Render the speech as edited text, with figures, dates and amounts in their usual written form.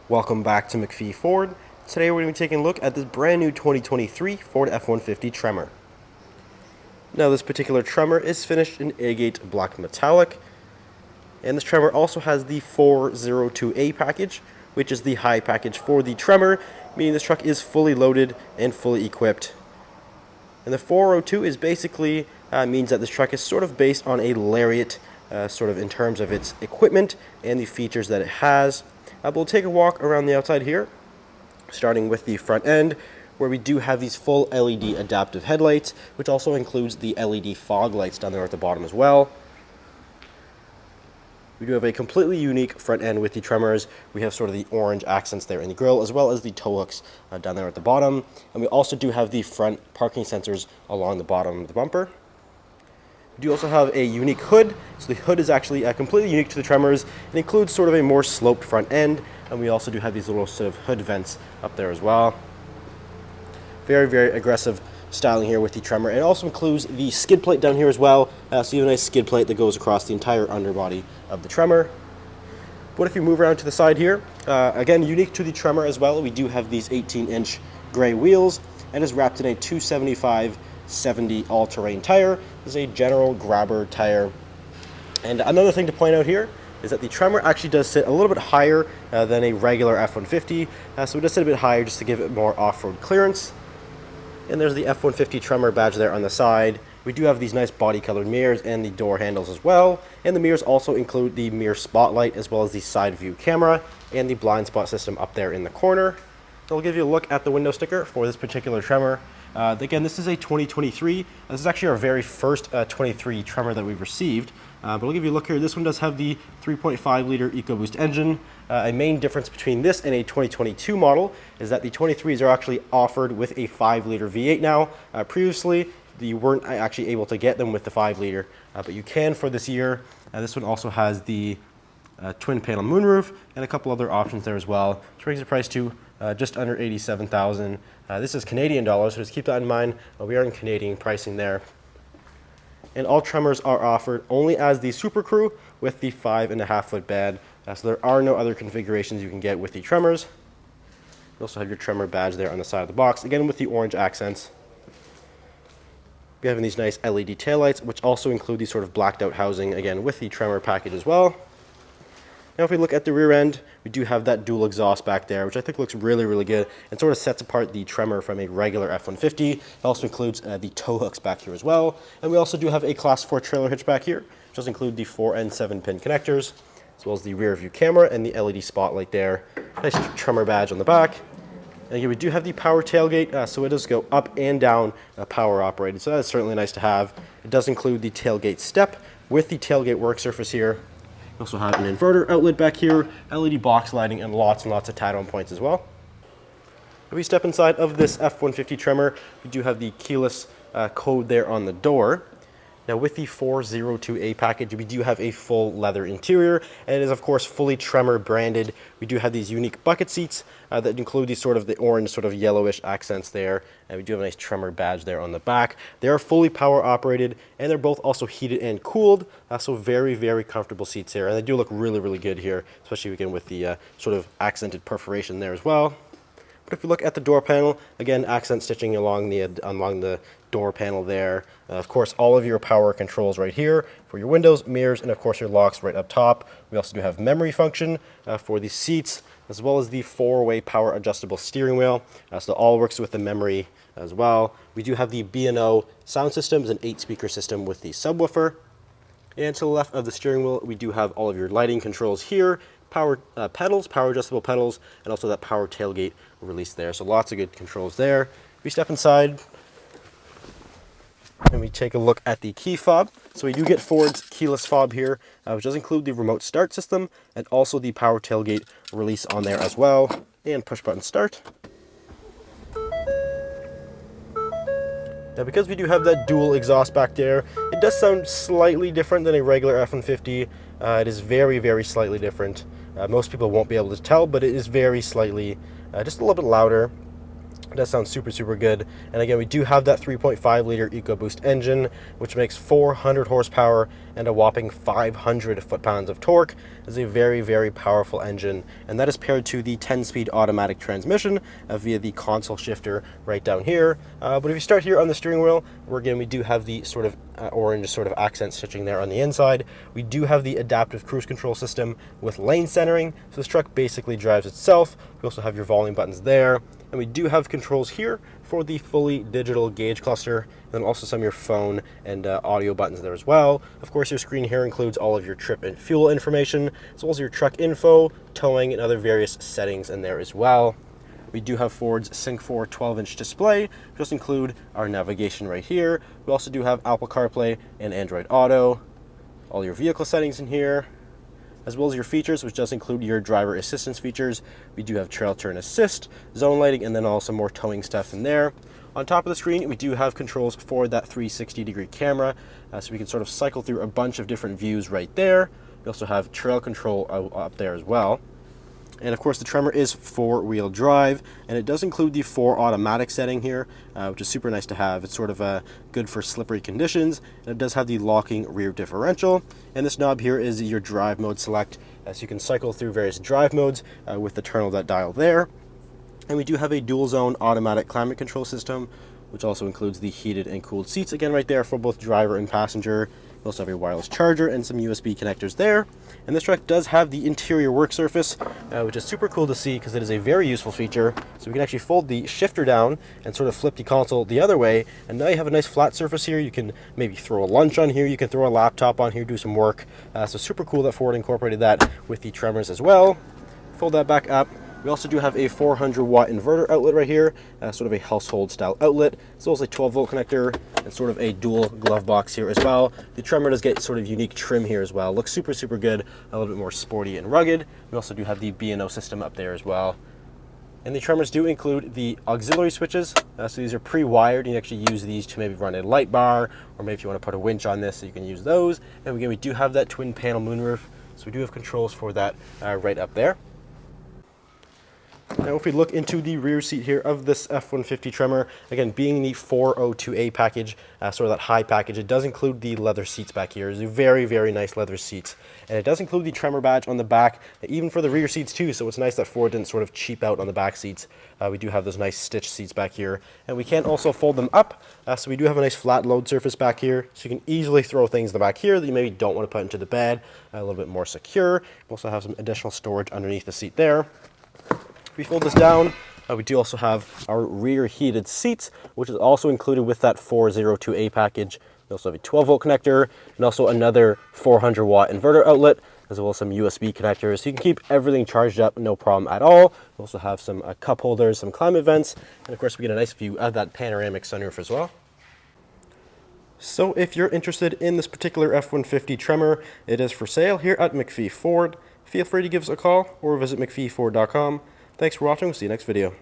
Welcome back to McPhee Ford. Today we're going to be taking a look at this brand new 2023 Ford F-150 Tremor. Now this particular Tremor is finished in agate black metallic, and this Tremor also has the 402A package, which is the high package for the Tremor, meaning this truck is fully loaded and fully equipped. And the 402 is basically means that this truck is sort of based on a Lariat, sort of in terms of its equipment and the features that it has. We'll take a walk around the outside here, starting with the front end, where we do have these full LED adaptive headlights, which also includes the LED fog lights down there at the bottom as well. We do have a completely unique front end with the Tremors. We have sort of the orange accents there in the grille, as well as the tow hooks down there at the bottom. And we also do have the front parking sensors along the bottom of the bumper. We do also have a unique hood. So the hood is actually completely unique to the Tremors. It includes sort of a more sloped front end, and we also do have these little sort of hood vents up there as well. Very, very aggressive styling here with the Tremor. It also includes the skid plate down here as well. So you have a nice skid plate that goes across the entire underbody of the Tremor. But if you move around to the side here, again, unique to the Tremor as well, we do have these 18-inch gray wheels, and is wrapped in a 275/70 all-terrain tire. This is a general grabber tire. And another thing to point out here is that the Tremor actually does sit a little bit higher than a regular F-150. So it does sit a bit higher just to give it more off-road clearance. And there's the F-150 Tremor badge there on the side. We do have these nice body-colored mirrors and the door handles as well. And the mirrors also include the mirror spotlight, as well as the side view camera and the blind spot system up there in the corner. So I'll give you a look at the window sticker for this particular Tremor. Again, this is a 2023. This is actually our very first 23 Tremor that we've received. But I'll give you a look here. This one does have the 3.5-liter EcoBoost engine. A main difference between this and a 2022 model is that the 23s are actually offered with a 5-liter V8 now. Previously, you weren't actually able to get them with the 5-liter, but you can for this year. This one also has the twin panel moonroof and a couple other options there as well, which brings the price to just under $87,000. This is Canadian dollars, so just keep that in mind. We are in Canadian pricing there. And all Tremors are offered only as the Super Crew with the 5.5-foot bed. So there are no other configurations you can get with the Tremors. You also have your Tremor badge there on the side of the box, again with the orange accents. We have these nice LED taillights, which also include the sort of blacked out housing, again with the Tremor package as well. Now if we look at the rear end, we do have that dual exhaust back there, which I think looks really, really good and sort of sets apart the Tremor from a regular F-150. It also includes the tow hooks back here as well. And we also do have a Class 4 trailer hitch back here, which does include the 4 and 7-pin connectors, as well as the rear view camera and the LED spotlight there. Nice Tremor badge on the back. And again, we do have the power tailgate, so it does go up and down power operated, so that's certainly nice to have. It does include the tailgate step with the tailgate work surface here. We also have an inverter outlet back here, LED box lighting, and lots of tie-down points as well. If we step inside of this F-150 Tremor, we do have the keyless code there on the door. Now with the 402A package, we do have a full leather interior, and it is of course fully Tremor branded. We do have these unique bucket seats that include these sort of the orange, sort of yellowish accents there, and we do have a nice Tremor badge there on the back. They are fully power operated, and they're both also heated and cooled, so very, very comfortable seats here, and they do look really, really good here, especially again with the sort of accented perforation there as well. But if you look at the door panel, again, accent stitching along the door panel there. Of course, all of your power controls right here for your windows, mirrors, and of course your locks right up top. We also do have memory function for the seats, as well as the 4-way power adjustable steering wheel. So it all works with the memory as well. We do have the B&O sound system, an 8-speaker system with the subwoofer. And to the left of the steering wheel, we do have all of your lighting controls here, power pedals, power adjustable pedals, and also that power tailgate release there. So lots of good controls there. If we step inside and we take a look at the key fob, so we do get Ford's keyless fob here, which does include the remote start system and also the power tailgate release on there as well, and push button start. Now because we do have that dual exhaust back there, it does sound slightly different than a regular F-150. It is very, very slightly different. Most people won't be able to tell, but it is very slightly, just a little bit louder. It does sound super, super good. And again, we do have that 3.5 liter EcoBoost engine, which makes 400 horsepower and a whopping 500 foot-pounds of torque. It's a very, very powerful engine. And that is paired to the 10-speed automatic transmission via the console shifter right down here. But if you start here on the steering wheel, we do have the sort of orange sort of accent stitching there on the inside. We do have the adaptive cruise control system with lane centering. So this truck basically drives itself. We also have your volume buttons there. And we do have controls here for the fully digital gauge cluster, and then also some of your phone and audio buttons there as well. Of course, your screen here includes all of your trip and fuel information, as well as your truck info, towing, and other various settings in there as well. We do have Ford's Sync 4 12-inch display, just include our navigation right here. We also do have Apple CarPlay and Android Auto, all your vehicle settings in here, as well as your features, which does include your driver assistance features. We do have trail turn assist, zone lighting, and then also more towing stuff in there. On top of the screen, we do have controls for that 360-degree camera, so we can sort of cycle through a bunch of different views right there. We also have trail control up there as well. And of course, the Tremor is four-wheel drive, and it does include the 4 automatic setting here, which is super nice to have. It's sort of good for slippery conditions, and it does have the locking rear differential. And this knob here is your drive mode select, so you can cycle through various drive modes with the turn of that dial there. And we do have a dual zone automatic climate control system, which also includes the heated and cooled seats, again right there for both driver and passenger. We also have your wireless charger and some USB connectors there. And this truck does have the interior work surface, which is super cool to see because it is a very useful feature. So we can actually fold the shifter down and sort of flip the console the other way. And now you have a nice flat surface here. You can maybe throw a lunch on here. You can throw a laptop on here, do some work. So super cool that Ford incorporated that with the Tremors as well. Fold that back up. We also do have a 400-watt inverter outlet right here, sort of a household-style outlet, as well as a 12-volt connector, and sort of a dual glove box here as well. The Tremor does get sort of unique trim here as well. Looks super, super good, a little bit more sporty and rugged. We also do have the B&O system up there as well. And the Tremors do include the auxiliary switches, so these are pre-wired. You can actually use these to maybe run a light bar, or maybe if you want to put a winch on this, so you can use those. And again, we do have that twin-panel moonroof, so we do have controls for that right up there. Now if we look into the rear seat here of this F-150 Tremor, again being the 402A package, sort of that high package, it does include the leather seats back here. It's a very, very nice leather seats. And it does include the Tremor badge on the back, even for the rear seats too, so it's nice that Ford didn't sort of cheap out on the back seats. We do have those nice stitched seats back here. And we can also fold them up, so we do have a nice flat load surface back here, so you can easily throw things in the back here that you maybe don't want to put into the bed, a little bit more secure. We also have some additional storage underneath the seat there. If we fold this down, we do also have our rear heated seats, which is also included with that 402A package. We also have a 12-volt connector and also another 400-watt inverter outlet, as well as some USB connectors. So you can keep everything charged up, no problem at all. We also have some cup holders, some climate vents, and of course we get a nice view of that panoramic sunroof as well. So if you're interested in this particular F-150 Tremor, it is for sale here at McPhee Ford. Feel free to give us a call or visit mcpheeford.com. Thanks for watching. We'll see you next video.